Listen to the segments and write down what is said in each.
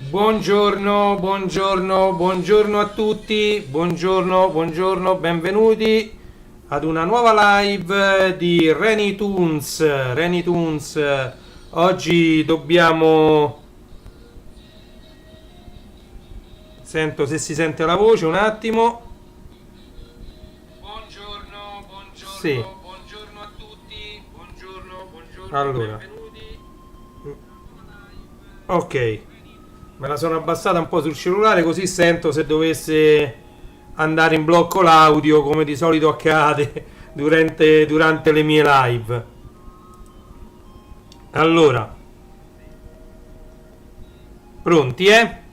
Buongiorno, buongiorno, buongiorno a tutti, buongiorno, benvenuti ad una nuova live di Reni Toons. Oggi dobbiamo... Sento se si sente la voce un attimo. Sì, Buongiorno a tutti, allora, benvenuti. ok, me la sono abbassata un po' sul cellulare così sento se dovesse andare in blocco l'audio come di solito accade durante le mie live. Allora, pronti, eh?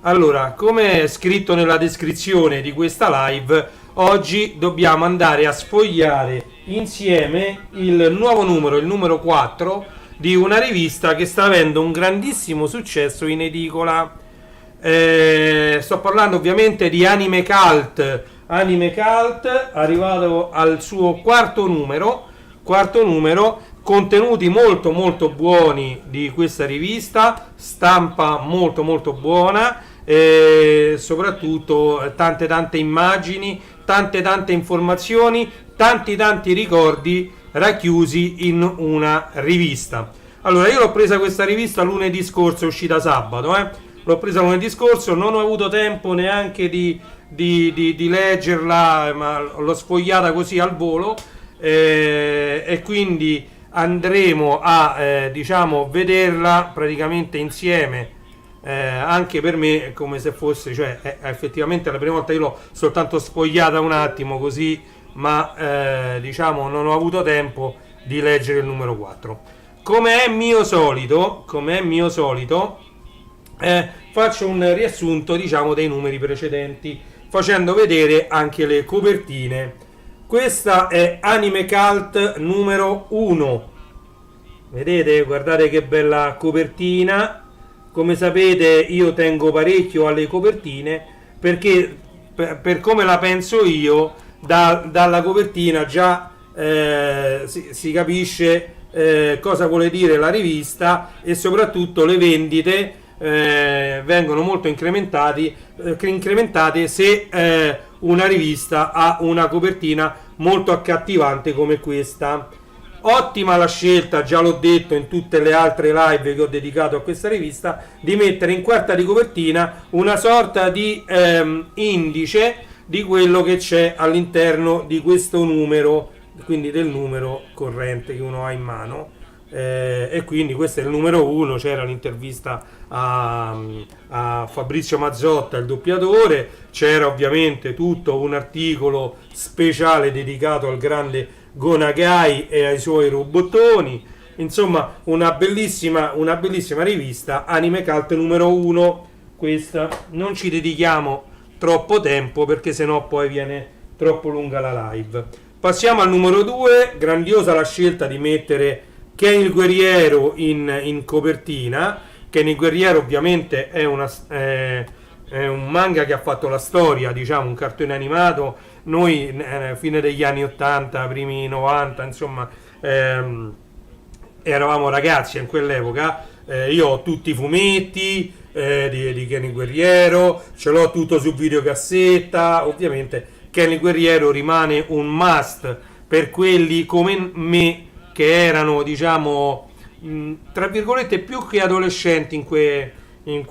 Allora, come è scritto nella descrizione di questa live, oggi dobbiamo andare a sfogliare insieme il nuovo numero, il numero 4, di una rivista che sta avendo un grandissimo successo in edicola. Sto parlando ovviamente di Anime Cult. Anime Cult, arrivato al suo quarto numero, contenuti molto molto buoni di questa rivista, stampa molto molto buona, e soprattutto tante immagini, tante informazioni, tanti ricordi racchiusi in una rivista. Allora, io l'ho presa questa rivista lunedì scorso, è uscita sabato, l'ho presa lunedì scorso, non ho avuto tempo neanche di leggerla, ma l'ho sfogliata così al volo, e quindi andremo a diciamo vederla praticamente insieme. Anche per me è come se fosse, cioè effettivamente la prima volta io l'ho soltanto sfogliata un attimo così, ma diciamo non ho avuto tempo di leggere il numero 4. Come è mio solito, faccio un riassunto diciamo dei numeri precedenti, facendo vedere anche le copertine. Questa è Anime Cult numero 1. Vedete? Guardate che bella copertina. Come sapete io tengo parecchio alle copertine perché per come la penso io, dalla copertina già si capisce cosa vuole dire la rivista, e soprattutto le vendite vengono molto incrementate se una rivista ha una copertina molto accattivante come questa. Ottima la scelta, già l'ho detto in tutte le altre live che ho dedicato a questa rivista, di mettere in quarta di copertina una sorta di indice di quello che c'è all'interno di questo numero, quindi del numero corrente che uno ha in mano. E quindi questo è il numero 1. C'era l'intervista a Fabrizio Mazzotta, il doppiatore, c'era ovviamente tutto un articolo speciale dedicato al grande Gonagai e ai suoi robottoni. Insomma, una bellissima rivista, Anime Cult numero 1. Questa non ci dedichiamo troppo tempo perché sennò poi viene troppo lunga la live. Passiamo al numero 2. Grandiosa la scelta di mettere Ken il Guerriero in copertina. Ken il Guerriero ovviamente è un manga che ha fatto la storia, diciamo un cartone animato. Noi fine degli anni 80, primi 90, insomma, eravamo ragazzi in quell'epoca. Io ho tutti i fumetti di Ken il Guerriero, ce l'ho tutto su videocassetta. Ovviamente Ken il Guerriero rimane un must per quelli come me che erano, diciamo, tra virgolette, più che adolescenti in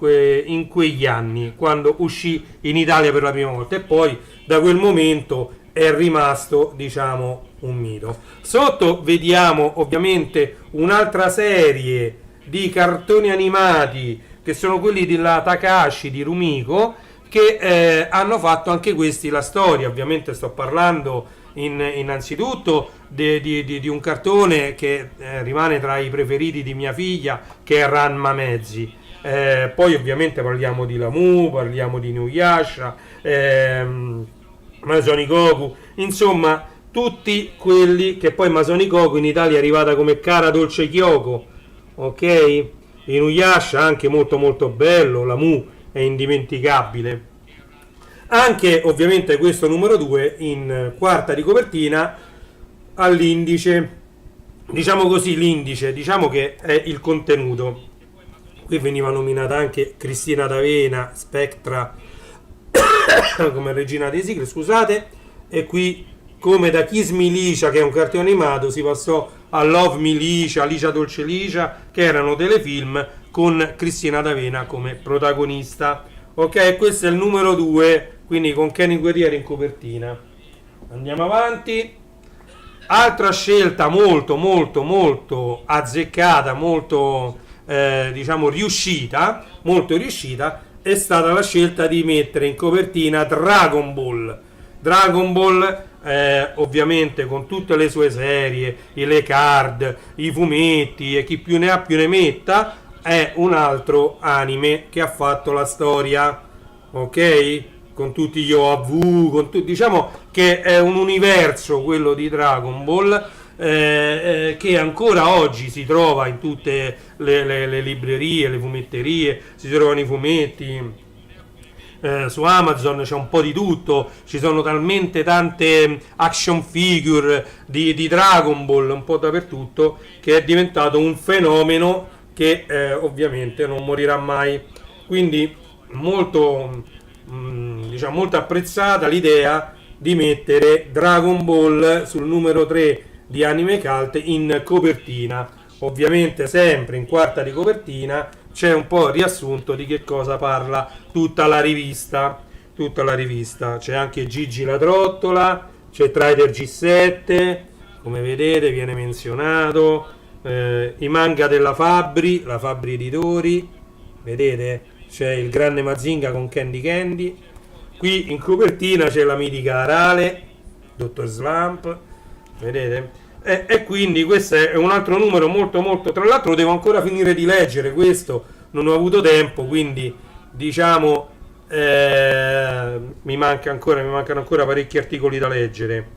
quegli anni, quando uscì in Italia per la prima volta, e poi da quel momento è rimasto, diciamo, un mito. Sotto vediamo ovviamente un'altra serie di cartoni animati che sono quelli della Takahashi di Rumiko, che hanno fatto anche questi la storia. Ovviamente sto parlando innanzitutto di un cartone che rimane tra i preferiti di mia figlia, che è Ranma Mezzi. Poi ovviamente parliamo di Lamu, parliamo di Inuyasha, Masonikoku, insomma tutti quelli che poi Masonikoku in Italia è arrivata come Cara Dolce Kyoko, ok? Inuyasha anche molto molto bello, Lamu è indimenticabile. Anche ovviamente questo numero 2 in quarta di copertina all'indice, diciamo così, l'indice, diciamo che è il contenuto. Qui veniva nominata anche Cristina D'Avena, Spectra, come regina dei sigli, scusate, e qui come da Kiss Milicia, che è un cartone animato, si passò a Love Milicia, Licia Dolce Licia, che erano telefilm con Cristina D'Avena come protagonista. Ok, questo è il numero 2, quindi con Kenny Guerrieri in copertina. Andiamo avanti. Altra scelta molto molto molto azzeccata, molto diciamo molto riuscita, è stata la scelta di mettere in copertina Dragon Ball. Dragon Ball ovviamente con tutte le sue serie, le card, i fumetti e chi più ne ha più ne metta, è un altro anime che ha fatto la storia, ok? Con tutti gli OAV, diciamo che è un universo quello di Dragon Ball, che ancora oggi si trova in tutte le librerie, le fumetterie, si trovano i fumetti. Su Amazon c'è un po' di tutto, ci sono talmente tante action figure di Dragon Ball un po' dappertutto, che è diventato un fenomeno che ovviamente non morirà mai. Quindi molto diciamo molto apprezzata l'idea di mettere Dragon Ball sul numero 3 di Anime Cult in copertina. Ovviamente sempre in quarta di copertina c'è un po' il riassunto di che cosa parla tutta la rivista. C'è anche Gigi la Trottola, c'è Trader G7, come vedete viene menzionato, i manga della Fabbri, la Fabbri Editori, vedete c'è il grande Mazinga con Candy Candy. Qui in copertina c'è la mitica Arale, Dottor Slump, vedete? E quindi questo è un altro numero molto molto, tra l'altro devo ancora finire di leggere questo, non ho avuto tempo, quindi diciamo mi mancano ancora parecchi articoli da leggere,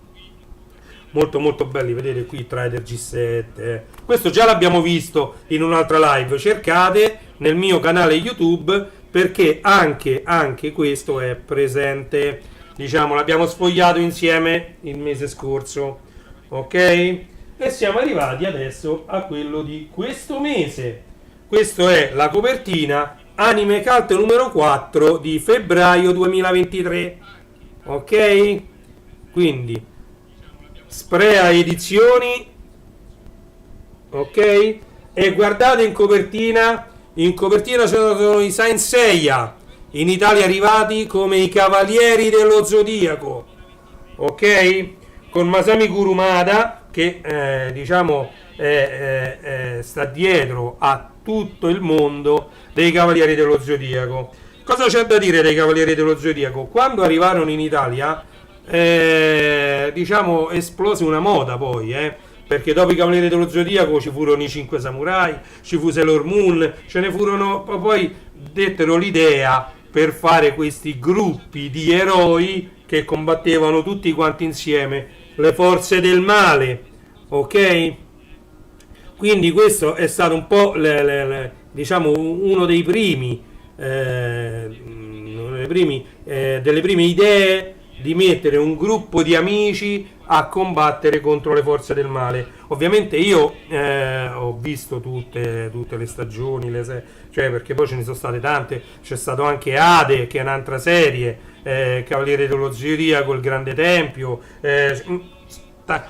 molto molto belli. Vedete qui Trader G7, questo già l'abbiamo visto in un'altra live, cercate nel mio canale YouTube perché anche questo è presente, diciamo l'abbiamo sfogliato insieme il mese scorso. Ok, e siamo arrivati adesso a quello di questo mese. Questa è la copertina Anime Cult numero 4 di febbraio 2023. Ok, quindi Sprea Edizioni. Ok, e guardate in copertina sono i Saint Seiya, in Italia arrivati come i Cavalieri dello Zodiaco. Ok, con Masami Kurumada che diciamo sta dietro a tutto il mondo dei Cavalieri dello Zodiaco. Cosa c'è da dire dei Cavalieri dello Zodiaco? Quando arrivarono in Italia diciamo esplose una moda poi, perché dopo i Cavalieri dello Zodiaco ci furono i 5 Samurai, ci fu Sailor Moon, ce ne furono, poi dettero l'idea per fare questi gruppi di eroi che combattevano tutti quanti insieme le forze del male, ok? Quindi questo è stato un po' diciamo uno dei primi delle prime idee di mettere un gruppo di amici a combattere contro le forze del male. Ovviamente io ho visto tutte le stagioni, cioè perché poi ce ne sono state tante, c'è stato anche Ade che è un'altra serie, Cavaliere dello Zodiaco, il Grande Tempio,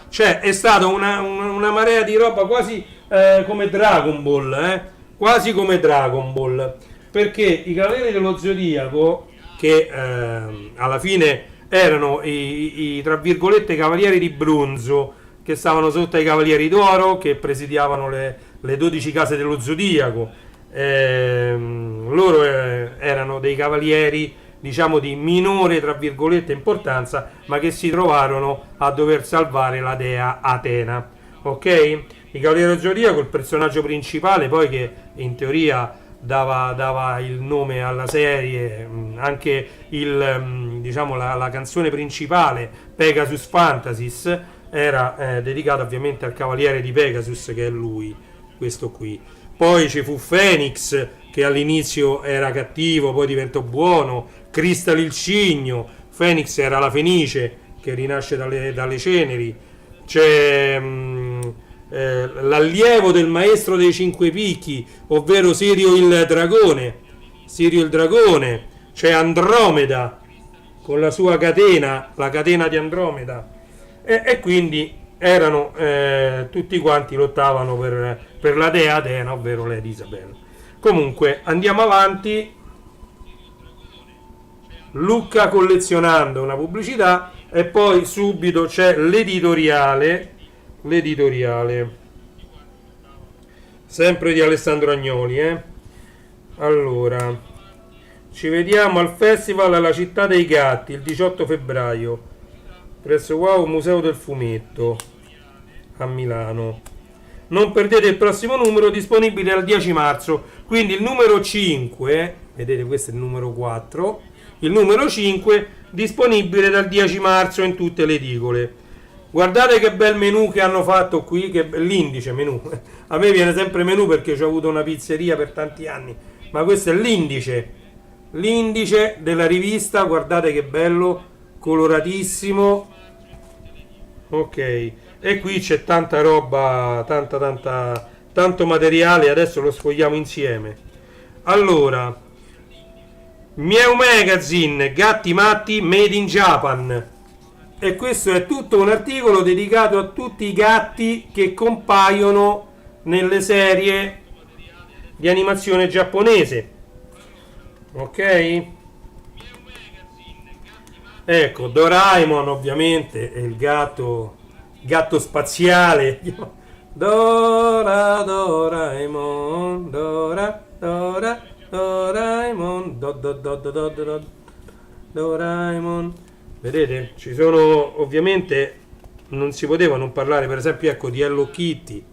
cioè è stata una marea di roba quasi come Dragon Ball, quasi come Dragon Ball, perché i Cavalieri dello Zodiaco, che alla fine erano i tra virgolette Cavalieri di bronzo, che stavano sotto ai Cavalieri d'oro, che presidiavano le 12 case dello Zodiaco, loro erano dei cavalieri diciamo di minore tra virgolette importanza, ma che si trovarono a dover salvare la dea Atena. Ok, i Cavalieri dello Zodiaco, il personaggio principale poi che in teoria dava il nome alla serie, anche diciamo la canzone principale Pegasus Fantasies era dedicata ovviamente al cavaliere di Pegasus, che è lui, questo qui. Poi ci fu Phoenix, che all'inizio era cattivo, poi diventò buono. Crystal il cigno, Phoenix era la Fenice che rinasce dalle ceneri. C'è l'allievo del maestro dei cinque picchi, ovvero Sirio il dragone. Sirio il dragone, c'è Andromeda con la sua catena, la catena di Andromeda, e quindi erano tutti quanti lottavano per la dea Atena, ovvero Lady Isabella. Comunque andiamo avanti. Lucca collezionando, una pubblicità, e poi subito c'è l'editoriale sempre di Alessandro Agnoli. Allora, ci vediamo al festival alla Città dei Gatti il 18 febbraio presso Wow Museo del Fumetto a Milano. Non perdete il prossimo numero, disponibile al 10 marzo, quindi il numero 5, vedete, questo è il numero 4, il numero 5 disponibile dal 10 marzo in tutte le edicole. Guardate che bel menù che hanno fatto qui, che l'indice menù. A me viene sempre menù perché ho avuto una pizzeria per tanti anni, ma questo è l'indice della rivista. Guardate che bello, coloratissimo. Ok, e qui c'è tanta roba, tanto materiale, adesso lo sfogliamo insieme. Allora, Mew Magazine, gatti matti made in Japan. E questo è tutto un articolo dedicato a tutti i gatti che compaiono nelle serie di animazione giapponese. Ok? Ecco, Doraemon ovviamente è il gatto spaziale. Doraemon, Doraemon, Doraemon. Vedete? Ci sono, ovviamente non si poteva non parlare, per esempio, ecco, di Hello Kitty.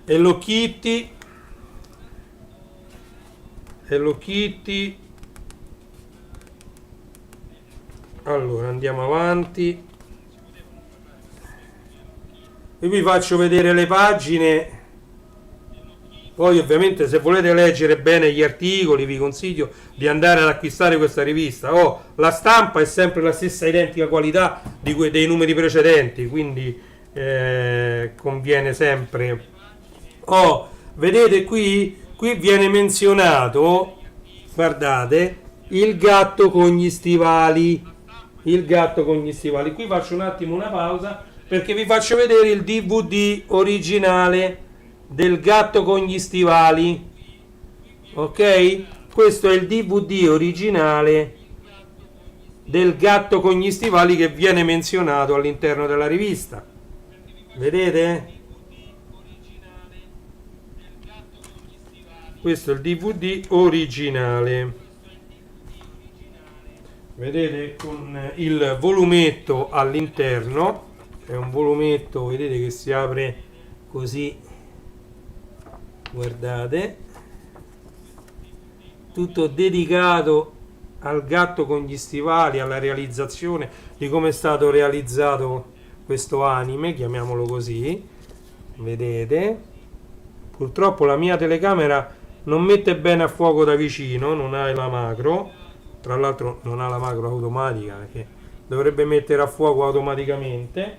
Hello Kitty. Allora, andiamo avanti. E vi faccio vedere le pagine. Poi ovviamente se volete leggere bene gli articoli vi consiglio di andare ad acquistare questa rivista. La stampa è sempre la stessa identica qualità dei numeri precedenti, quindi conviene sempre. Vedete qui viene menzionato, guardate, il gatto con gli stivali. Qui faccio un attimo una pausa perché vi faccio vedere il DVD originale del gatto con gli stivali. Ok? Questo è il DVD originale del gatto con gli stivali che viene menzionato all'interno della rivista. Vedete? Questo è il DVD originale. Vedete, con il volumetto all'interno. È un volumetto, vedete, che si apre così. Guardate, tutto dedicato al gatto con gli stivali, alla realizzazione di come è stato realizzato questo anime, chiamiamolo così. Vedete, purtroppo la mia telecamera non mette bene a fuoco da vicino, non ha la macro, tra l'altro non ha la macro automatica perché dovrebbe mettere a fuoco automaticamente.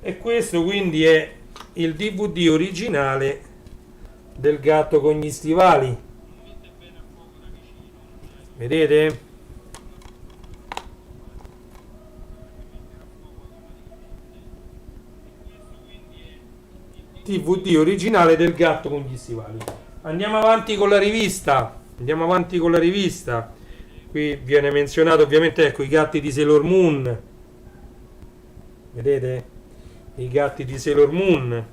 E questo quindi è il DVD originale del gatto con gli stivali. Vedete? DVD originale del gatto con gli stivali. Andiamo avanti con la rivista. Qui viene menzionato ovviamente, ecco, i gatti di Sailor Moon. Vedete? I gatti di Sailor Moon.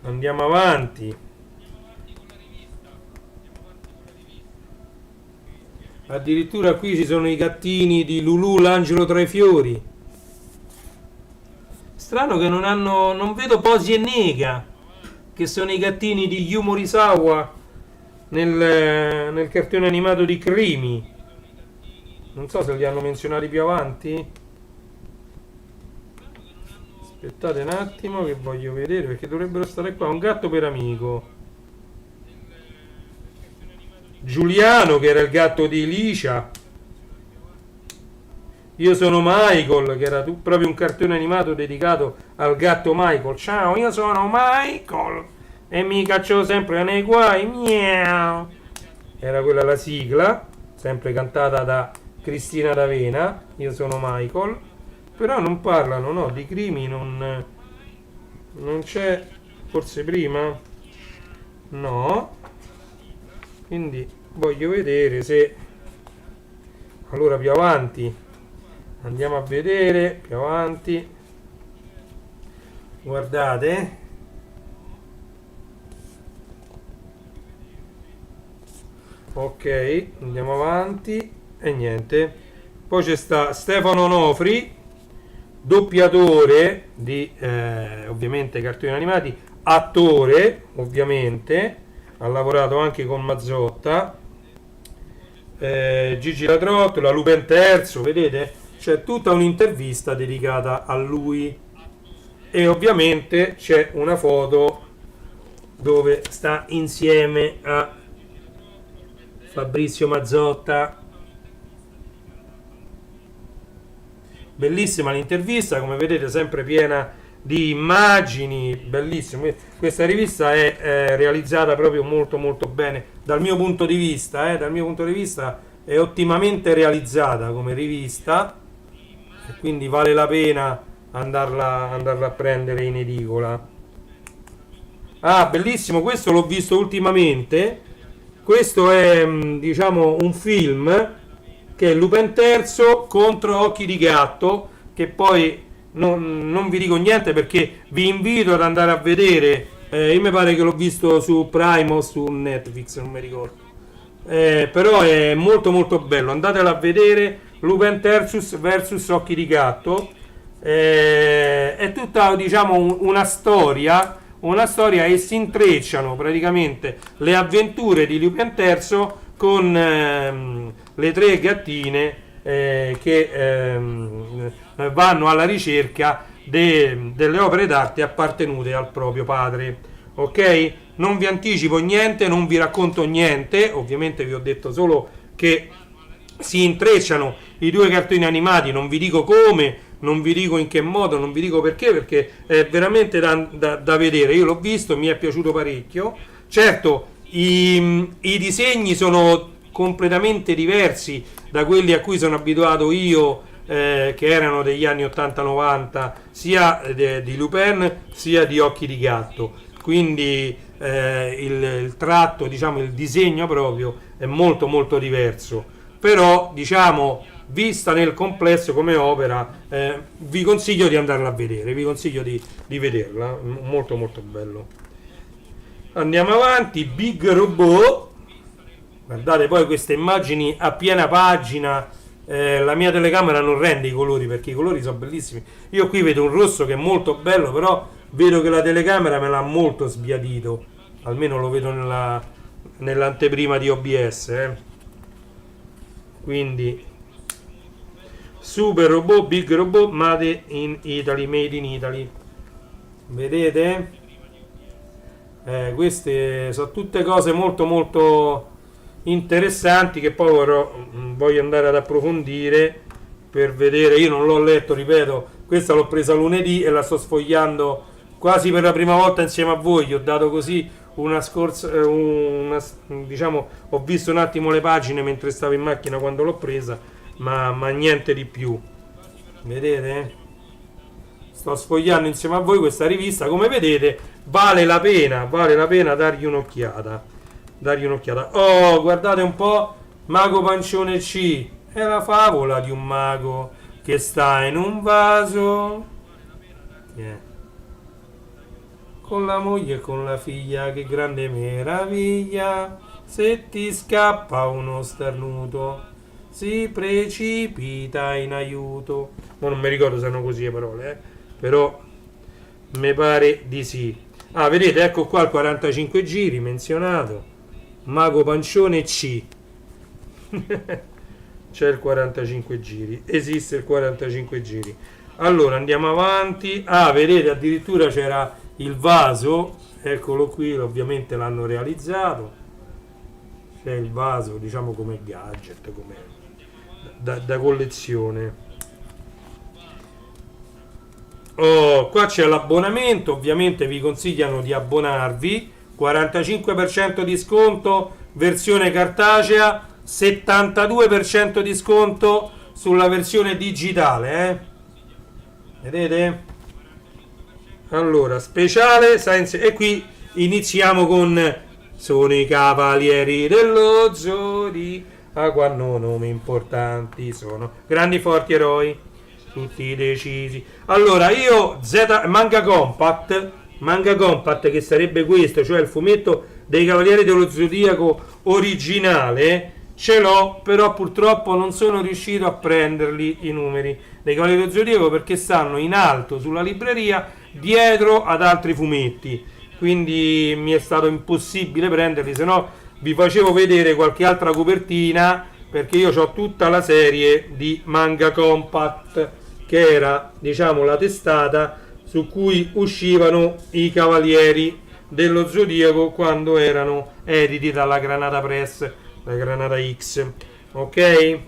Andiamo avanti. Addirittura qui ci sono i gattini di Lulù, l'angelo tra i fiori. Strano che non vedo Posi e Nega, che sono i gattini di Yu Morisawa nel cartone animato di Crimi. Non so se li hanno menzionati più avanti. Aspettate un attimo che voglio vedere, perché dovrebbero stare qua. Un gatto per amico. Giuliano, che era il gatto di Licia. Io sono Michael, che era proprio un cartone animato dedicato al gatto Michael. Ciao, io sono Michael e mi caccio sempre nei guai. Miau. Era quella la sigla, sempre cantata da Cristina D'Avena. Io sono Michael. Però non parlano, no, di crimi non c'è, forse prima? No. Quindi voglio vedere se allora più avanti andiamo a vedere più avanti, guardate, ok, andiamo avanti e niente. Poi c'è sta Stefano Nofri, doppiatore di ovviamente cartoni animati, attore ovviamente, ha lavorato anche con Mazzotta, Gigi La Trottola, Lupin Terzo, vedete? C'è tutta un'intervista dedicata a lui e ovviamente c'è una foto dove sta insieme a Fabrizio Mazzotta. Bellissima l'intervista, come vedete sempre piena di immagini, bellissimo. Questa rivista è realizzata proprio molto molto bene dal mio punto di vista, dal mio punto di vista è ottimamente realizzata come rivista e quindi vale la pena andarla a prendere in edicola. Ah, bellissimo, questo l'ho visto ultimamente. Questo è diciamo un film che è Lupin Terzo contro Occhi di Gatto, che poi non vi dico niente perché vi invito ad andare a vedere. Io mi pare che l'ho visto su Prime o su Netflix, non mi ricordo. Però è molto molto bello, andatelo a vedere. Lupin Terzo versus Occhi di Gatto. È tutta diciamo una storia e si intrecciano praticamente le avventure di Lupin Terzo con le tre gattine che vanno alla ricerca delle opere d'arte appartenute al proprio padre. Ok? Non vi anticipo niente, non vi racconto niente, ovviamente vi ho detto solo che si intrecciano i due cartoni animati, non vi dico come, non vi dico in che modo, non vi dico perché è veramente da vedere. Io l'ho visto, mi è piaciuto parecchio. Certo, i disegni sono completamente diversi da quelli a cui sono abituato io, che erano degli anni 80-90, sia di Lupin sia di Occhi di Gatto. Quindi il tratto, diciamo, il disegno proprio è molto molto diverso. Però, diciamo, vista nel complesso come opera, vi consiglio di andarla a vedere, vi consiglio di vederla, molto molto bello. Andiamo avanti, Big Robot. Guardate poi queste immagini a piena pagina. La mia telecamera non rende i colori perché i colori sono bellissimi. Io qui vedo un rosso che è molto bello, però vedo che la telecamera me l'ha molto sbiadito, almeno lo vedo nell'anteprima di OBS. Quindi Super Robot, Big Robot, made in Italy, vedete? Queste sono tutte cose molto molto interessanti che poi voglio andare ad approfondire per vedere. Io non l'ho letto, ripeto, questa l'ho presa lunedì e la sto sfogliando quasi per la prima volta insieme a voi. Gli ho dato così diciamo, ho visto un attimo le pagine mentre stavo in macchina quando l'ho presa, ma niente di più. Vedete? Sto sfogliando insieme a voi questa rivista, come vedete vale la pena dargli un'occhiata. Oh, guardate un po', Mago Pancione C, è la favola di un mago che sta in un vaso, con la moglie e con la figlia, che grande meraviglia, se ti scappa uno starnuto si precipita in aiuto. Ma non mi ricordo se erano così le parole, però mi pare di sì. Ah, vedete, ecco qua il 45 giri menzionato, Mago Pancione C. C'è il 45 giri, esiste il 45 giri. Allora andiamo avanti. Ah, vedete, addirittura c'era il vaso, eccolo qui, ovviamente l'hanno realizzato. C'è il vaso, diciamo, come gadget, come da collezione. Oh, qua c'è l'abbonamento, ovviamente vi consigliano di abbonarvi, 45% di sconto, versione cartacea, 72% di sconto sulla versione digitale, Vedete? Allora, speciale Science, e qui iniziamo con sono i cavalieri dello Zodiaco, hanno nomi importanti, sono grandi forti eroi, tutti decisi. Allora, io Manga Compact che sarebbe questo, cioè il fumetto dei Cavalieri dello Zodiaco originale, ce l'ho, però purtroppo non sono riuscito a prenderli i numeri dei Cavalieri dello Zodiaco perché stanno in alto sulla libreria dietro ad altri fumetti, quindi mi è stato impossibile prenderli, se no vi facevo vedere qualche altra copertina, perché io ho tutta la serie di Manga Compact che era, diciamo, la testata su cui uscivano i Cavalieri dello Zodiaco quando erano editi dalla Granata Press, la Granata X, ok?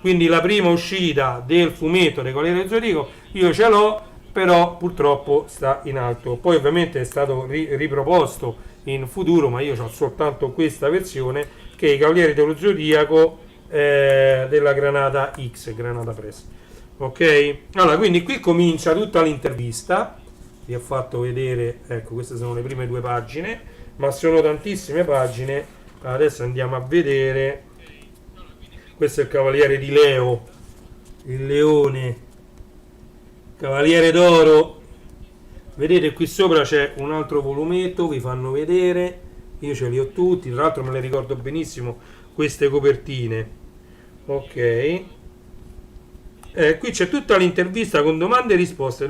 Quindi la prima uscita del fumetto dei Cavalieri dello Zodiaco io ce l'ho, però purtroppo sta in alto. Poi ovviamente è stato riproposto in futuro, ma io ho soltanto questa versione, che è i Cavalieri dello Zodiaco della Granata X, Granata Press. Ok? Allora, quindi qui comincia tutta l'intervista. Vi ho fatto vedere, ecco, queste sono le prime 2 pagine, ma sono tantissime pagine. Adesso andiamo a vedere. Questo è il Cavaliere di Leo, il leone, Cavaliere d'Oro. Vedete qui sopra c'è un altro volumetto, vi fanno vedere, io ce li ho tutti, tra l'altro me le ricordo benissimo queste copertine. Ok, qui c'è tutta l'intervista con domande e risposte,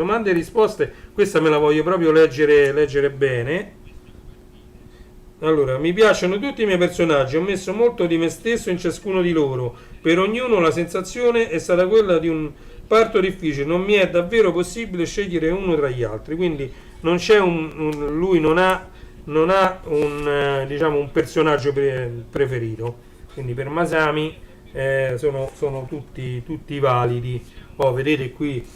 questa me la voglio proprio leggere bene. Allora, mi piacciono tutti i miei personaggi, ho messo molto di me stesso in ciascuno di loro, per ognuno la sensazione è stata quella di un parto difficile, non mi è davvero possibile scegliere uno tra gli altri, quindi non c'è lui non ha diciamo un personaggio preferito, quindi per Masami sono tutti validi. Vedete qui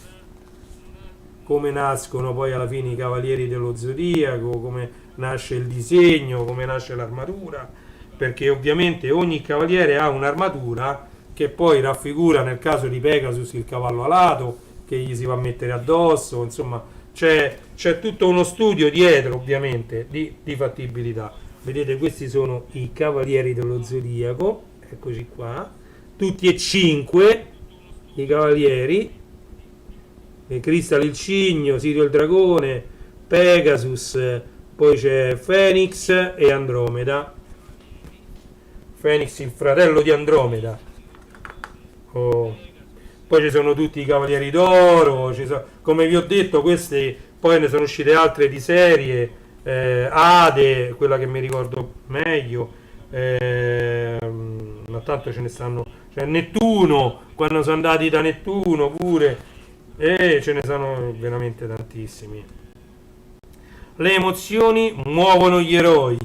come nascono poi alla fine i Cavalieri dello Zodiaco, come nasce il disegno, come nasce l'armatura, perché ovviamente ogni cavaliere ha un'armatura che poi raffigura, nel caso di Pegasus, il cavallo alato che gli si va a mettere addosso, insomma c'è tutto uno studio dietro, ovviamente, di fattibilità. Vedete, questi sono i Cavalieri dello Zodiaco, eccoci qua, tutti e 5 i cavalieri, Crystal il cigno, Sirio il dragone, Pegasus, poi c'è Phoenix e Andromeda. Phoenix il fratello di Andromeda. Poi ci sono tutti i Cavalieri d'Oro, come vi ho detto, queste poi ne sono uscite altre di serie, Ade, quella che mi ricordo meglio, ma tanto ce ne stanno, cioè Nettuno, quando sono andati da Nettuno pure, e ce ne sono veramente tantissimi. Le emozioni muovono gli eroi.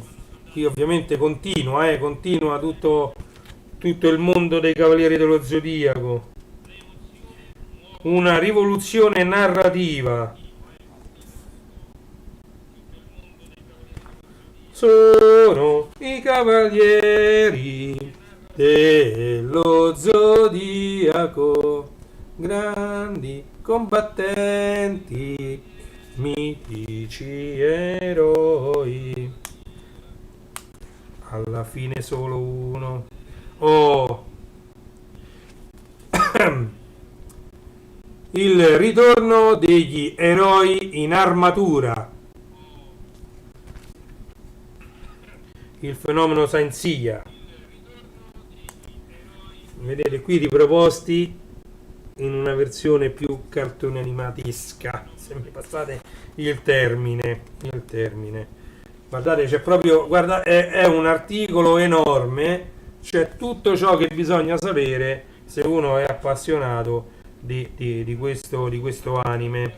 Qui ovviamente continua tutto il mondo dei Cavalieri dello Zodiaco. Una rivoluzione narrativa. Sono i Cavalieri dello Zodiaco, grandi combattenti, mitici eroi, alla fine solo uno. Il ritorno degli eroi in armatura, il fenomeno Sainzia. Vedete qui riproposti in una versione più cartone animatisca, se mi passate il termine. Guardate, c'è proprio, guarda, è un articolo enorme, c'è tutto ciò che bisogna sapere se uno è appassionato di questo anime.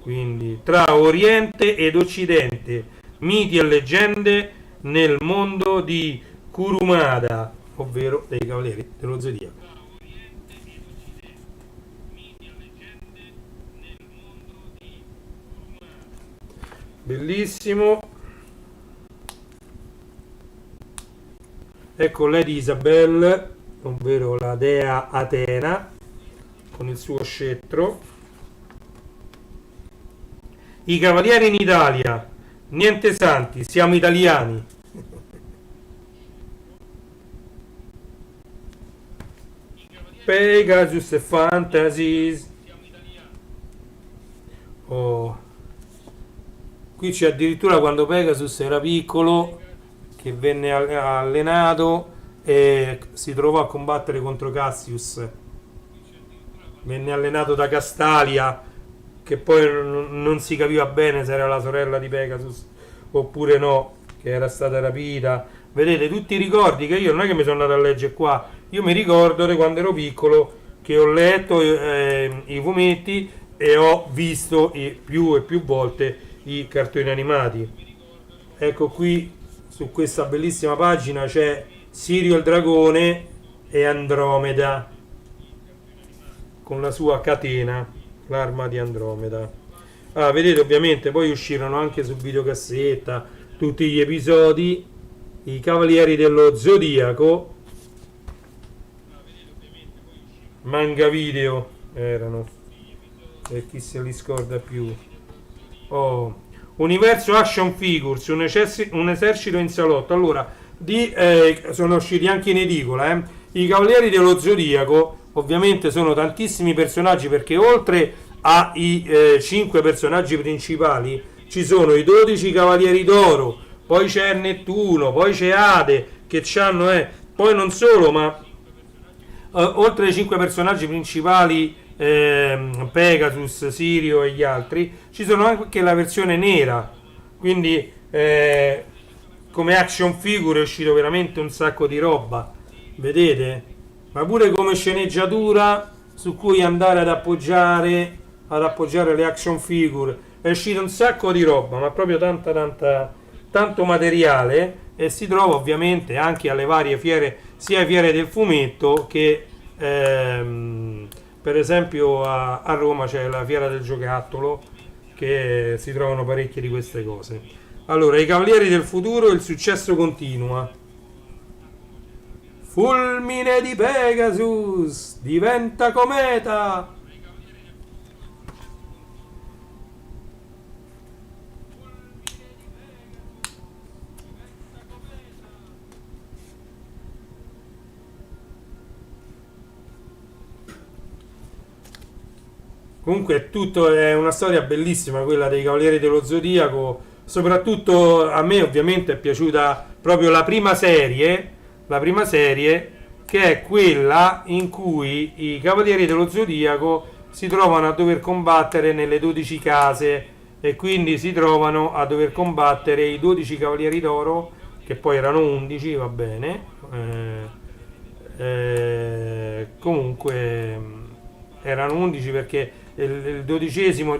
Quindi tra Oriente ed Occidente, miti e leggende nel mondo di Kurumada, ovvero dei Cavalieri dello Zodiaco. bellissimo. Ecco Lady Isabel, ovvero la dea Atena, con il suo scettro. I cavalieri in Italia, niente santi, siamo italiani. Pegasus e Fantasies. Oh. Qui c'è addirittura quando Pegasus era piccolo, che venne allenato e si trovò a combattere contro Cassius. Venne allenato da Castalia, che poi non si capiva bene se era la sorella di Pegasus oppure no, che era stata rapita. Vedete, tutti i ricordi che io non è che mi sono andato a leggere qua, io mi ricordo di quando ero piccolo che ho letto i fumetti e ho visto più e più volte i cartoni animati. Ecco qui su questa bellissima pagina c'è Sirio il dragone e Andromeda con la sua catena, l'arma di Andromeda. Ah, vedete, ovviamente poi uscirono anche su videocassetta tutti gli episodi, i Cavalieri dello Zodiaco, manga video erano, e chi se li scorda più. Oh. Universo Action Figures, un esercito in salotto. Allora, sono usciti anche in edicola. I Cavalieri dello Zodiaco, ovviamente, sono tantissimi personaggi perché oltre ai 5 personaggi principali ci sono i 12 Cavalieri d'Oro, poi c'è Nettuno, poi c'è Ade, che c'hanno, poi non solo, ma oltre ai 5 personaggi principali, Pegasus, Sirio e gli altri, ci sono anche la versione nera, quindi come action figure è uscito veramente un sacco di roba, vedete? Ma pure come sceneggiatura su cui andare ad appoggiare le action figure è uscito un sacco di roba, ma proprio tanto materiale, e si trova ovviamente anche alle varie fiere, sia fiere del fumetto che per esempio a Roma c'è la fiera del giocattolo, che si trovano parecchie di queste cose. Allora, i Cavalieri del futuro, il successo continua. Fulmine di Pegasus diventa cometa. Comunque è una storia bellissima quella dei Cavalieri dello Zodiaco, soprattutto a me ovviamente è piaciuta proprio la prima serie che è quella in cui i Cavalieri dello Zodiaco si trovano a dover combattere nelle 12 case e quindi si trovano a dover combattere i 12 Cavalieri d'Oro, che poi erano 11, va bene, comunque erano 11 perché il 12esimo,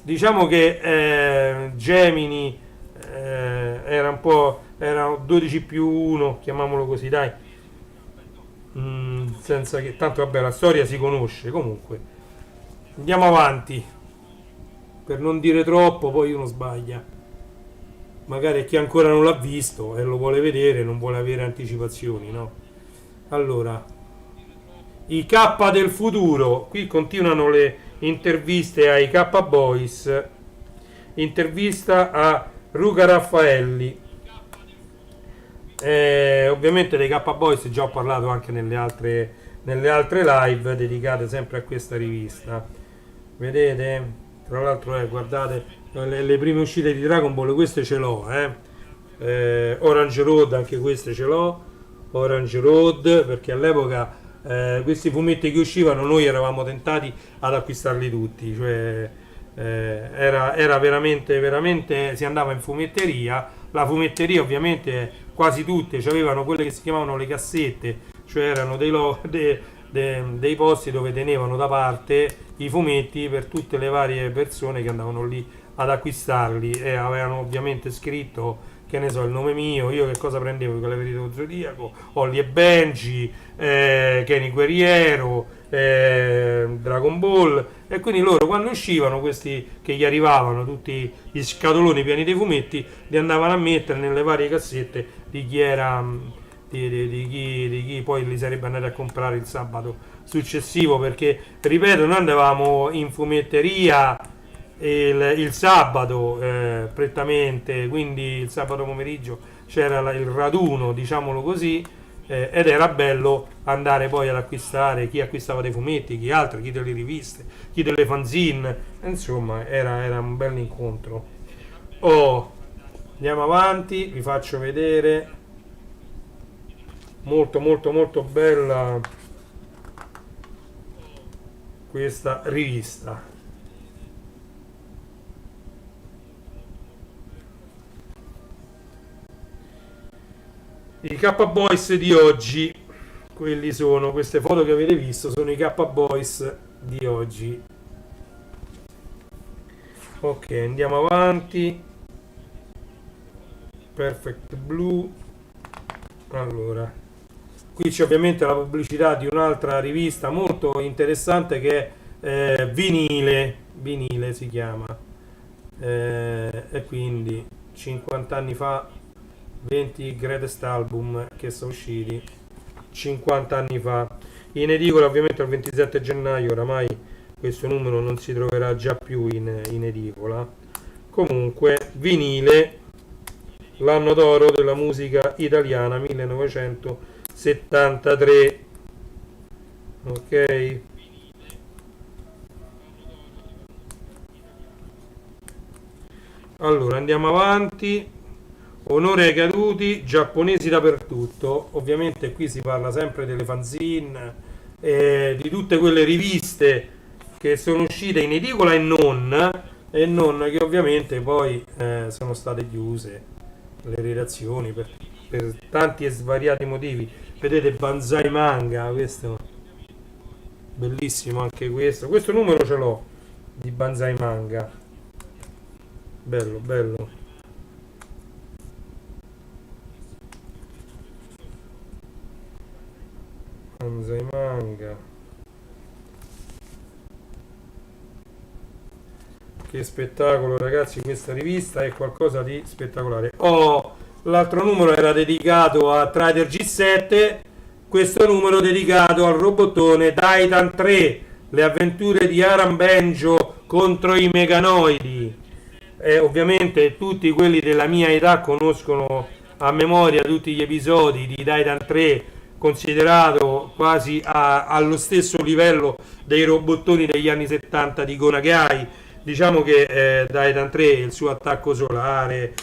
diciamo che Gemini era un po', era 12 più 1, chiamiamolo così, dai. Senza che tanto, vabbè, la storia si conosce. Comunque andiamo avanti, per non dire troppo, poi uno sbaglia, magari chi ancora non l'ha visto e lo vuole vedere non vuole avere anticipazioni, no? Allora, i K del futuro, qui continuano le interviste ai K Boys, intervista a Luca Raffaelli. Ovviamente dei K Boys già ho parlato anche nelle altre live dedicate sempre a questa rivista, vedete? Tra l'altro guardate le prime uscite di Dragon Ball, queste ce l'ho, Orange Road, anche queste ce l'ho, Orange Road, perché all'epoca questi fumetti che uscivano noi eravamo tentati ad acquistarli tutti, cioè era veramente si andava in fumetteria. La fumetteria ovviamente quasi tutte avevano quelle che si chiamavano le cassette, cioè erano dei posti dove tenevano da parte i fumetti per tutte le varie persone che andavano lì ad acquistarli, e avevano ovviamente scritto, che ne so, il nome mio, io che cosa prendevo, i Cavalieri dello Zodiaco, Holly e Benji, Kenny Guerriero, Dragon Ball, e quindi loro quando uscivano, questi che gli arrivavano tutti gli scatoloni pieni di fumetti, li andavano a mettere nelle varie cassette di chi era di chi poi li sarebbe andato a comprare il sabato successivo, perché ripeto, noi andavamo in fumetteria il sabato prettamente, quindi il sabato pomeriggio c'era il raduno, diciamolo così, ed era bello andare poi ad acquistare, chi acquistava dei fumetti, chi altro, chi delle riviste, chi delle fanzine, insomma era un bel incontro. Oh, andiamo avanti, vi faccio vedere, molto molto molto bella questa rivista. I K-Boys di oggi, quelli sono, queste foto che avete visto sono i K-Boys di oggi. Ok, andiamo avanti. Perfect Blue. Allora, qui c'è ovviamente la pubblicità di un'altra rivista molto interessante che è Vinile si chiama. E quindi 50 anni fa 20 greatest album che sono usciti 50 anni fa in edicola, ovviamente il 27 gennaio oramai questo numero non si troverà già più in edicola. Comunque Vinile, l'anno d'oro della musica italiana 1973. Ok, allora andiamo avanti. Onore ai caduti, giapponesi dappertutto. Ovviamente qui si parla sempre delle fanzine, di tutte quelle riviste che sono uscite in edicola e non che ovviamente poi sono state chiuse le redazioni per tanti e svariati motivi. Vedete Banzai Manga, questo bellissimo anche questo. Questo numero ce l'ho di Banzai Manga. Bello, bello. Banzai Manga, che spettacolo ragazzi, questa rivista è qualcosa di spettacolare. L'altro numero era dedicato a Trader G7, questo numero dedicato al robottone Titan 3, le avventure di Aram Benjo contro i meganoidi. Ovviamente tutti quelli della mia età conoscono a memoria tutti gli episodi di Titan 3, considerato quasi allo stesso livello dei robottoni degli anni 70 di Gonagai. Diciamo che Titan 3, il suo attacco solare,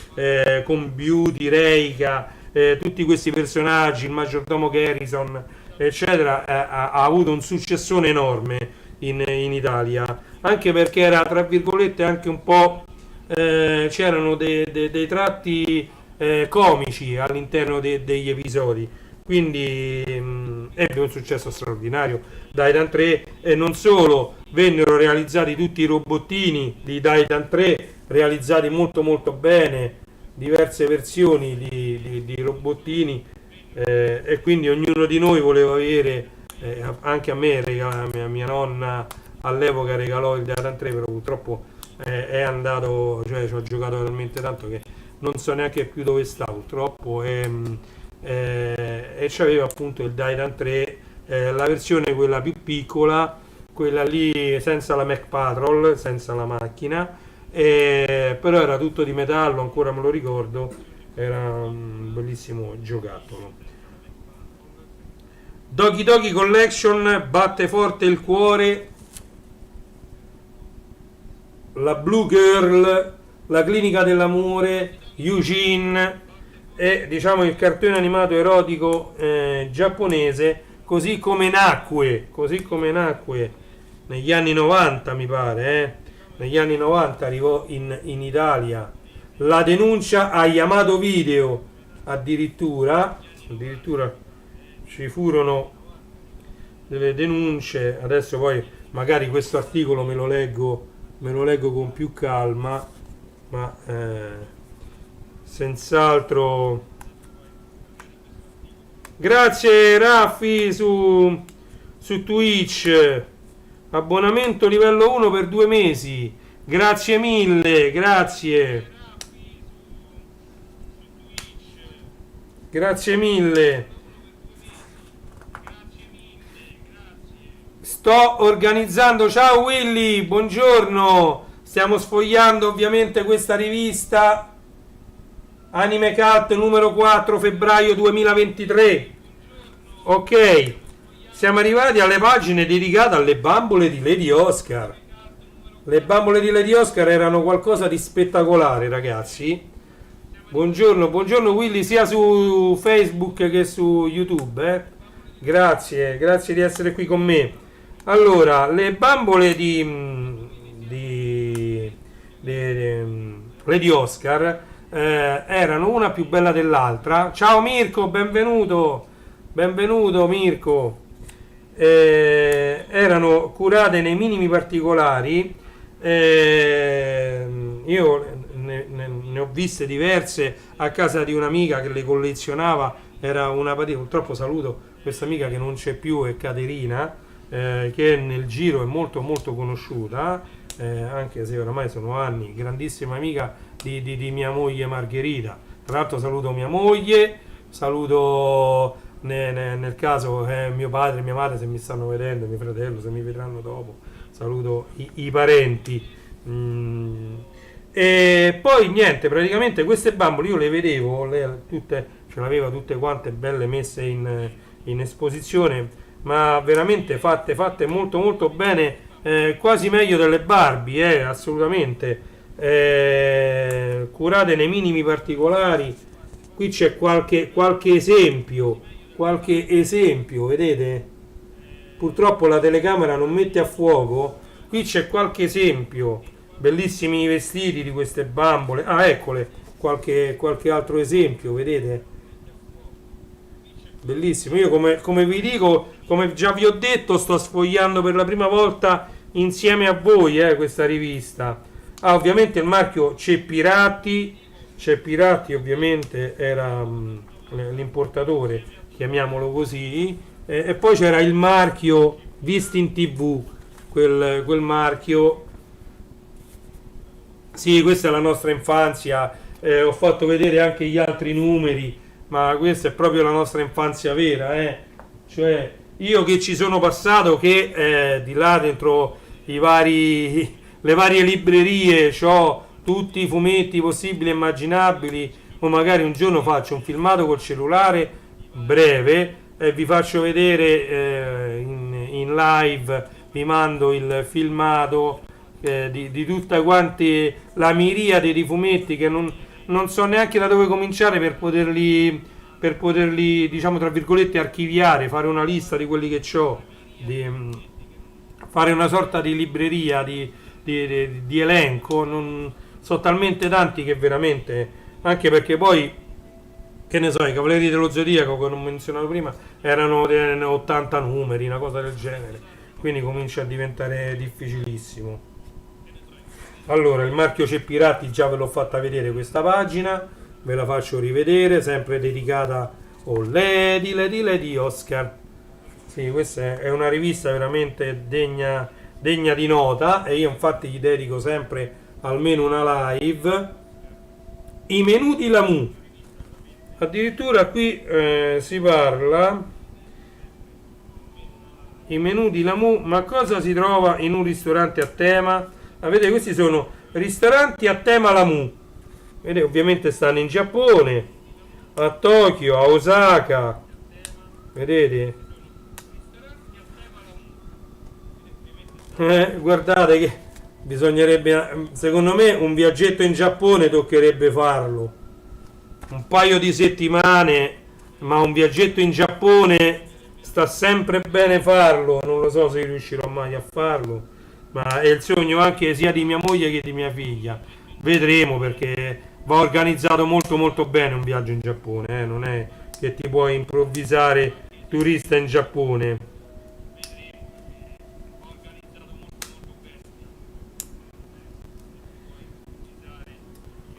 con Beauty, Reika, tutti questi personaggi, il maggiordomo Garrison, eccetera, ha avuto un successone enorme in Italia, anche perché era tra virgolette anche un po' c'erano dei tratti comici all'interno degli episodi, quindi ebbe un successo straordinario Titan 3, e non solo, vennero realizzati tutti i robottini di Titan 3, realizzati molto molto bene, diverse versioni di robottini, e quindi ognuno di noi voleva avere, anche a me mia nonna all'epoca regalò il Titan 3, però purtroppo è andato, cioè ci ho giocato talmente tanto che non so neanche più dove sta purtroppo, e c'aveva appunto il Titan 3, la versione quella più piccola, quella lì senza la Mac Patrol, senza la macchina, però era tutto di metallo, ancora me lo ricordo, era un bellissimo giocattolo. Doki Doki Collection batte forte il cuore, la Blue Girl, la clinica dell'amore, Eugene, è diciamo il cartone animato erotico giapponese, così come nacque negli anni 90 mi pare, negli anni 90 arrivò in Italia la denuncia a Yamato Video, addirittura ci furono delle denunce. Adesso poi magari questo articolo me lo leggo con più calma, ma senz'altro. Grazie Raffi su Twitch, abbonamento livello 1 per 2 mesi, grazie mille, grazie mille. Sto organizzando, ciao Willy, buongiorno, stiamo sfogliando ovviamente questa rivista Anime Cult numero 4 febbraio 2023. Ok, siamo arrivati alle pagine dedicate alle bambole di Lady Oscar. Le bambole di Lady Oscar erano qualcosa di spettacolare, ragazzi. Buongiorno, buongiorno Willy, sia su Facebook che su YouTube. Grazie, grazie di essere qui con me. Allora, le bambole di Lady Oscar erano una più bella dell'altra. Ciao Mirko, benvenuto, benvenuto Mirko. Erano curate nei minimi particolari. Io ne ho viste diverse a casa di un'amica che le collezionava, era una patina. Purtroppo saluto questa amica che non c'è più, è Caterina, che nel giro è molto molto conosciuta, anche se oramai sono anni, grandissima amica di mia moglie Margherita. Tra l'altro saluto mia moglie, saluto nel caso mio padre e mia madre, se mi stanno vedendo, mio fratello se mi vedranno dopo, saluto i parenti. E poi niente, praticamente queste bambole io le vedevo, tutte, ce le aveva tutte quante belle messe in esposizione, ma veramente fatte molto molto bene, quasi meglio delle Barbie, assolutamente, curate nei minimi particolari. Qui c'è qualche esempio, vedete? Purtroppo la telecamera non mette a fuoco. Qui c'è qualche esempio, bellissimi vestiti di queste bambole. Ah, eccole, qualche altro esempio, vedete? Bellissimo. Io come vi dico, come già vi ho detto, sto sfogliando per la prima volta insieme a voi questa rivista. Ah, ovviamente il marchio Ceppiratti ovviamente era l'importatore, chiamiamolo così, e poi c'era il marchio Visti in TV, quel marchio. Sì, questa è la nostra infanzia, ho fatto vedere anche gli altri numeri, ma questa è proprio la nostra infanzia vera, cioè io che ci sono passato, che di là dentro le varie librerie c'ho tutti i fumetti possibili e immaginabili, o magari un giorno faccio un filmato col cellulare breve e vi faccio vedere in live, vi mando il filmato di tutta quanti la miriade di fumetti che non so neanche da dove cominciare per poterli diciamo tra virgolette archiviare, fare una lista di quelli che ho, fare una sorta di libreria di elenco. Non so, talmente tanti che veramente, anche perché poi, che ne so, i Cavalieri dello Zodiaco che non menzionato prima erano 80 numeri, una cosa del genere, quindi comincia a diventare difficilissimo. Allora, il marchio Ceppiratti già ve l'ho fatta vedere questa pagina, ve la faccio rivedere, sempre dedicata Lady Oscar. Sì, questa è una rivista veramente degna di nota, e io infatti gli dedico sempre almeno una live. I menù di Lamu, addirittura qui si parla i menù di Lamu, ma cosa si trova in un ristorante a tema? Vedete, questi sono ristoranti a tema Lamu. Vedete, ovviamente stanno in Giappone, a Tokyo, a Osaka, vedete? Guardate che bisognerebbe, secondo me, un viaggetto in Giappone toccherebbe farlo un paio di settimane, ma un viaggetto in Giappone sta sempre bene farlo. Non lo so se riuscirò mai a farlo, ma è il sogno anche sia di mia moglie che di mia figlia. Vedremo, perché va organizzato molto molto bene un viaggio in Giappone, non è che ti puoi improvvisare turista in Giappone.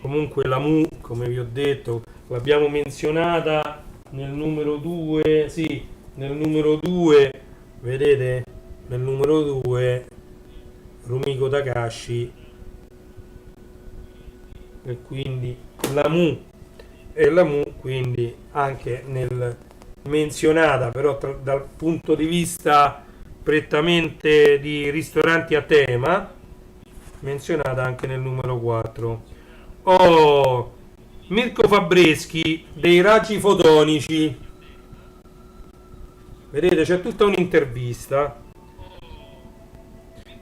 Comunque la Mu, come vi ho detto, l'abbiamo menzionata nel numero 2, sì, nel numero 2 vedete nel numero 2 Rumiko Takashi, e quindi la Mu quindi anche nel menzionata, però dal punto di vista prettamente di ristoranti a tema, menzionata anche nel numero 4. Oh, Mirko Fabreschi dei raggi fotonici, vedete c'è tutta un'intervista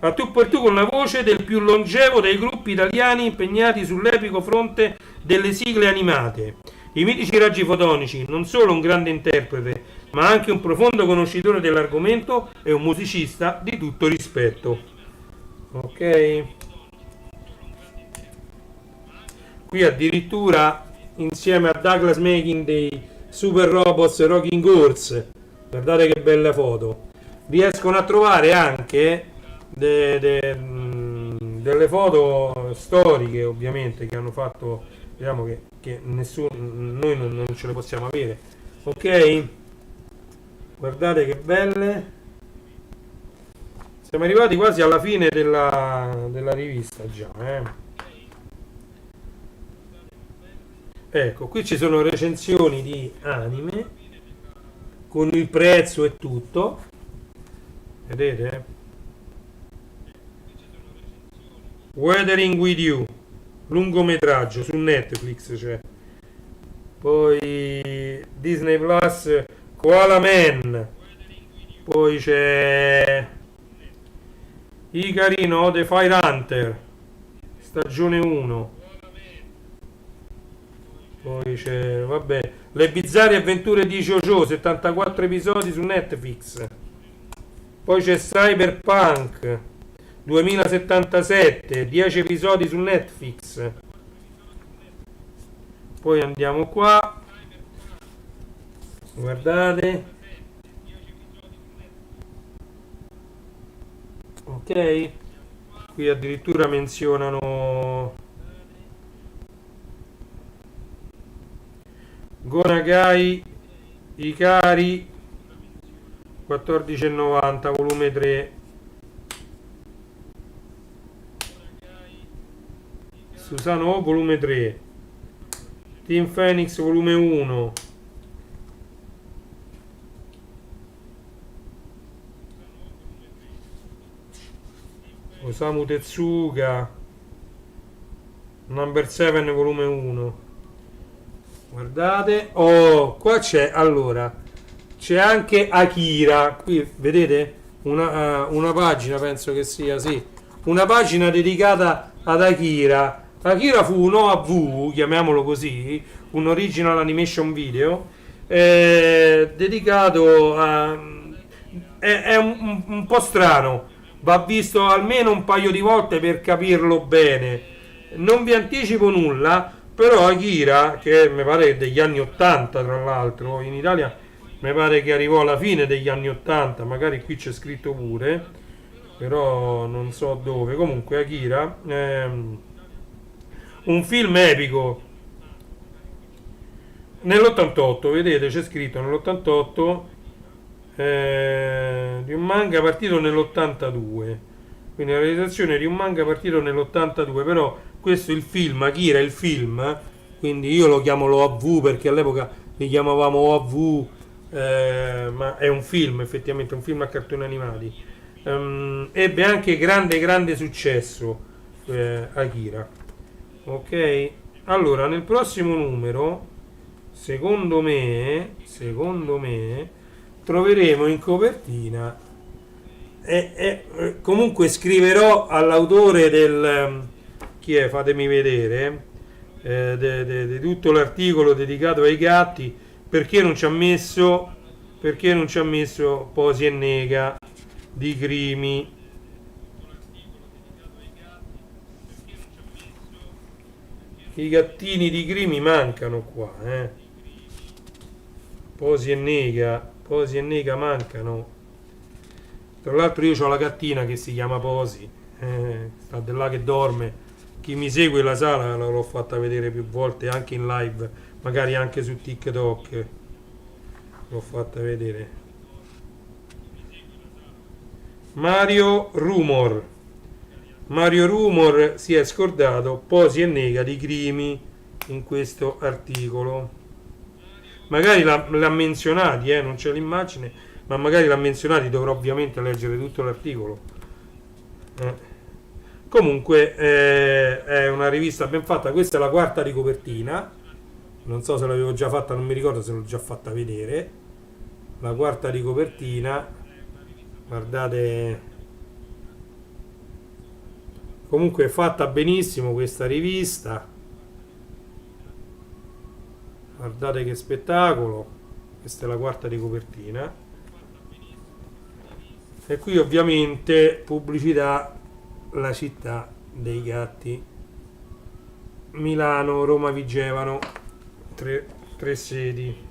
a tu per tu con la voce del più longevo dei gruppi italiani impegnati sull'epico fronte delle sigle animate. I mitici raggi fotonici, non solo un grande interprete, ma anche un profondo conoscitore dell'argomento e un musicista di tutto rispetto. Ok? Qui addirittura insieme a Douglas Making dei Super Robots Rocking Horse, guardate che belle foto, riescono a trovare anche delle foto storiche, ovviamente, che hanno fatto, diciamo che nessuno, noi non ce le possiamo avere. Ok, guardate che belle, siamo arrivati quasi alla fine della rivista già, ecco, qui ci sono recensioni di anime con il prezzo e tutto, vedete? Weathering with You, lungometraggio su Netflix c'è. Poi Disney Plus, Koala Man. Poi c'è Ikari no The Fire Hunter, stagione 1. Poi c'è, vabbè, Le bizzarre avventure di JoJo, 74 episodi su Netflix. Poi c'è Cyberpunk 2077, 10 episodi su Netflix. Poi andiamo qua, guardate, ok, qui addirittura menzionano Gonagai Ikari 14,90 volume 3, Susano volume 3, Team Phoenix volume 1, Osamu Tezuka Number 7 volume 1. Guardate, oh, qua c'è, allora, c'è anche Akira, qui vedete una pagina, penso che sia, sì, una pagina dedicata ad Akira. Akira fu un OAV, chiamiamolo così, un original animation video, dedicato a... è un po' strano, va visto almeno un paio di volte per capirlo bene. Non vi anticipo nulla, però Akira, che mi pare degli anni 80 tra l'altro, in Italia mi pare che arrivò alla fine degli anni 80, magari qui c'è scritto pure, però non so dove. Comunque Akira, un film epico nell'88, vedete c'è scritto nell'88, di un manga partito nell'82, quindi la realizzazione di un manga partito nell'82, però questo è il film, Akira è il film, quindi io lo chiamo l'OAV perché all'epoca li chiamavamo OAV, ma è un film, effettivamente un film a cartoni animati. Ebbe anche grande successo, Akira. Ok, allora nel prossimo numero secondo me troveremo in copertina comunque scriverò all'autore del chi è, fatemi vedere, di tutto l'articolo dedicato ai gatti, perché non ci ha messo Posi e Nega di Crimi. I gattini di Crimi mancano qua, Posi e Nega mancano. Tra l'altro io ho la gattina che si chiama Posi, sta di là che dorme. Chi mi segue la sala l'ho fatta vedere più volte anche in live, magari anche su TikTok l'ho fatta vedere. Mario Rumor. Mario Rumor si è scordato, posi e nega di Crimi in questo articolo. Magari l'ha menzionati, non c'è l'immagine, ma magari l'ha menzionati, dovrò ovviamente leggere tutto l'articolo. Comunque è una rivista ben fatta, questa è la quarta di copertina, non so se l'avevo già fatta, non mi ricordo se l'ho già fatta vedere, la quarta di copertina, guardate, comunque è fatta benissimo questa rivista, guardate che spettacolo, questa è la quarta di copertina, e qui ovviamente pubblicità, la città dei gatti, Milano, Roma, Vigevano, tre sedi,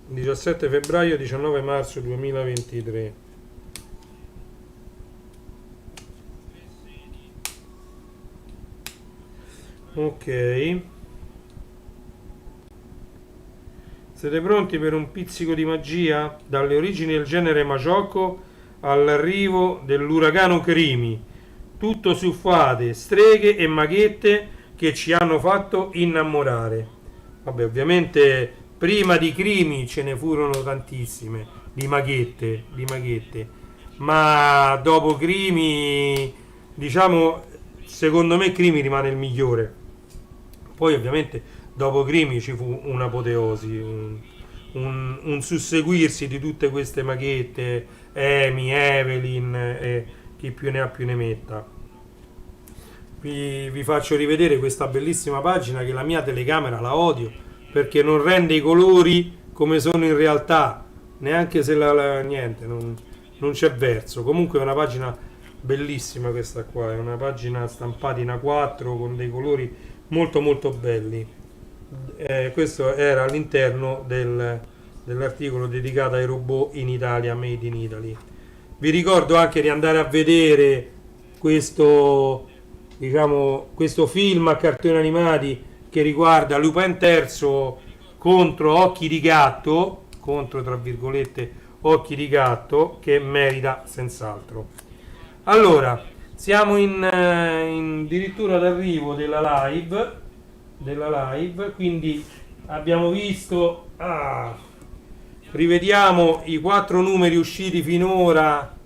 17 febbraio 19 marzo 2023. Ok, siete pronti per un pizzico di magia? Dalle origini del genere Majocco all'arrivo dell'uragano Crimi, tutto su fate, streghe e maghette che ci hanno fatto innamorare. Vabbè, ovviamente prima di Crimi ce ne furono tantissime di maghette, ma dopo Crimi, diciamo, secondo me Crimi rimane il migliore. Poi ovviamente dopo Crimi ci fu un'apoteosi, un susseguirsi di tutte queste maghette, Amy, Evelyn e chi più ne ha più ne metta. Vi faccio rivedere questa bellissima pagina che la mia telecamera la odio perché non rende i colori come sono in realtà, neanche se niente, non c'è verso. Comunque è una pagina bellissima questa qua, è una pagina stampata in A4 con dei colori molto molto belli. Questo era all'interno dell'articolo dedicato ai robot in Italia, made in Italy. Vi ricordo anche di andare a vedere questo, diciamo, questo film a cartoni animati che riguarda Lupin III contro Occhi di Gatto, contro tra virgolette Occhi di Gatto, che merita senz'altro. Allora, siamo in addirittura d'arrivo della live, quindi abbiamo visto, rivediamo i 4 numeri usciti finora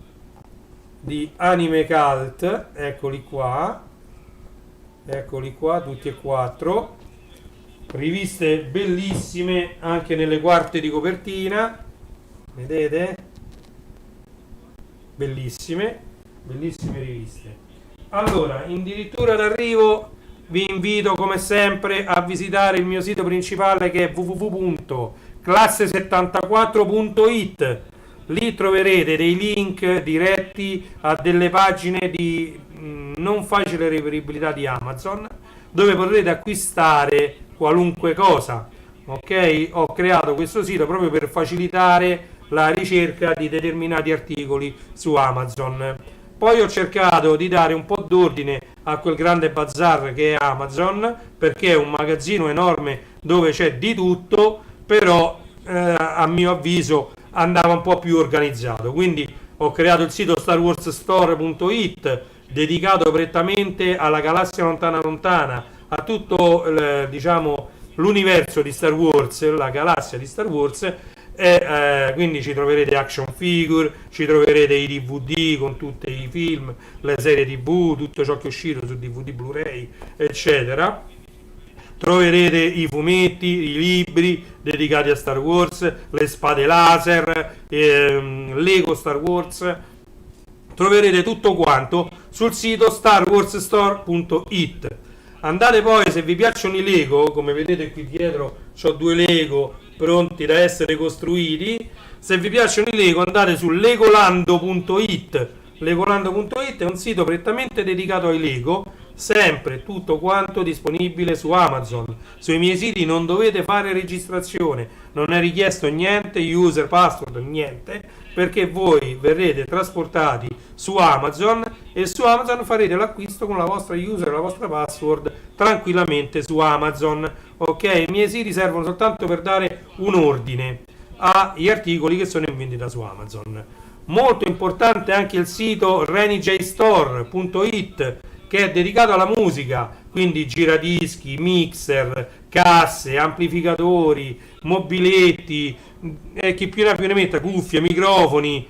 di Anime Cult, eccoli qua, tutti e 4, riviste bellissime anche nelle quarte di copertina, vedete? Bellissime riviste. Allora, addirittura d'arrivo, vi invito come sempre a visitare il mio sito principale che è www.classe74.it. Lì troverete dei link diretti a delle pagine di non facile reperibilità di Amazon, dove potrete acquistare qualunque cosa. Ok? Ho creato questo sito proprio per facilitare la ricerca di determinati articoli su Amazon. Poi ho cercato di dare un po' d'ordine a quel grande bazar che è Amazon, perché è un magazzino enorme dove c'è di tutto, però a mio avviso andava un po' più organizzato. Quindi ho creato il sito starwarsstore.it, dedicato prettamente alla galassia lontana lontana, a tutto diciamo l'universo di Star Wars, la galassia di Star Wars. Quindi ci troverete action figure, ci troverete i DVD con tutti i film, le serie TV, tutto ciò che è uscito su DVD, Blu-ray, eccetera. Troverete i fumetti, i libri dedicati a Star Wars, le spade laser, Lego Star Wars. Troverete tutto quanto sul sito starwarsstore.it. Andate poi, se vi piacciono i Lego, come vedete qui dietro ho 2 Lego pronti da essere costruiti. Se vi piacciono i Lego, andate su legolando.it. Legolando.it è un sito prettamente dedicato ai Lego, sempre tutto quanto disponibile su Amazon. Sui miei siti non dovete fare registrazione, non è richiesto niente, user, password, niente, perché voi verrete trasportati su Amazon e su Amazon farete l'acquisto con la vostra user e la vostra password tranquillamente su Amazon. Ok, i miei siti servono soltanto per dare un ordine. agli articoli che sono in vendita su Amazon. Molto importante anche il sito renijstore.it, che è dedicato alla musica, quindi giradischi, mixer, casse, amplificatori, mobiletti, chi più ne ha più ne metta, cuffie, microfoni,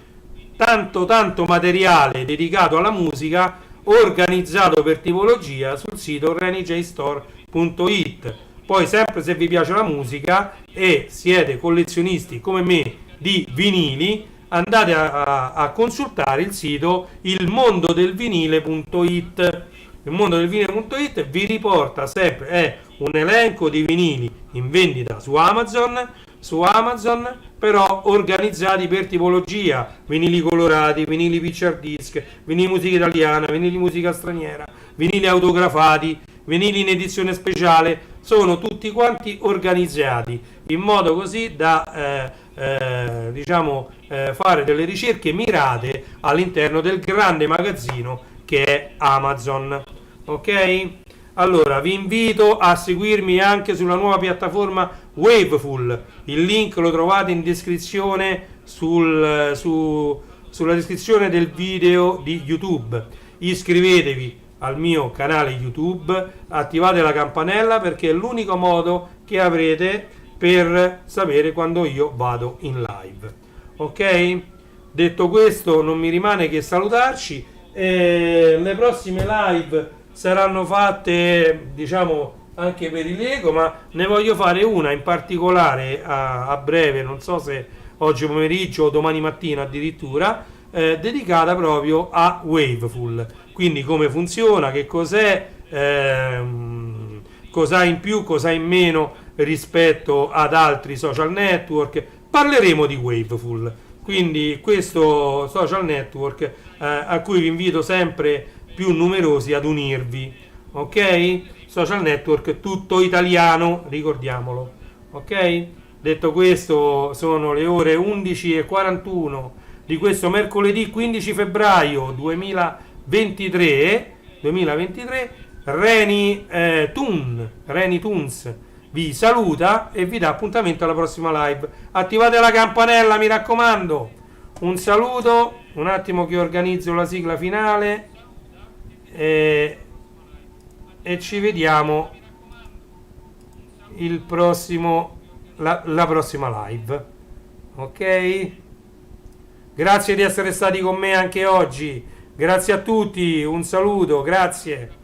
tanto materiale dedicato alla musica, organizzato per tipologia sul sito renijstore.it. Poi, sempre se vi piace la musica e siete collezionisti come me di vinili, andate a consultare il sito ilmondodelvinile.it. Il mondo del vinile.it vi riporta sempre, è un elenco di vinili in vendita su Amazon, però organizzati per tipologia: vinili colorati, vinili picture disc, vinili musica italiana, vinili musica straniera, vinili autografati, vinili in edizione speciale. Sono tutti quanti organizzati in modo così da fare delle ricerche mirate all'interno del grande magazzino che è Amazon. Ok? Allora vi invito a seguirmi anche sulla nuova piattaforma Waveful. Il link lo trovate in descrizione sulla descrizione del video di YouTube. Iscrivetevi al mio canale YouTube, attivate la campanella, perché è l'unico modo che avrete per sapere quando io vado in live. Ok? Detto questo, non mi rimane che salutarci. Le prossime live saranno fatte, anche per il Lego, ma ne voglio fare una in particolare a breve, non so se oggi pomeriggio o domani mattina addirittura, dedicata proprio a Waveful. Quindi come funziona, che cos'è, cosa in più, cosa in meno rispetto ad altri social network. Parleremo di Waveful, quindi questo social network a cui vi invito sempre più numerosi ad unirvi. Ok? Social network tutto italiano, ricordiamolo. Ok? Detto questo, sono le ore 11:41 di questo mercoledì 15 febbraio 2023. Reni Tunes vi saluta e vi dà appuntamento alla prossima live. Attivate la campanella, mi raccomando. Un saluto, un attimo che organizzo la sigla finale e ci vediamo la prossima live. Ok? Grazie di essere stati con me anche oggi. Grazie a tutti, un saluto, grazie.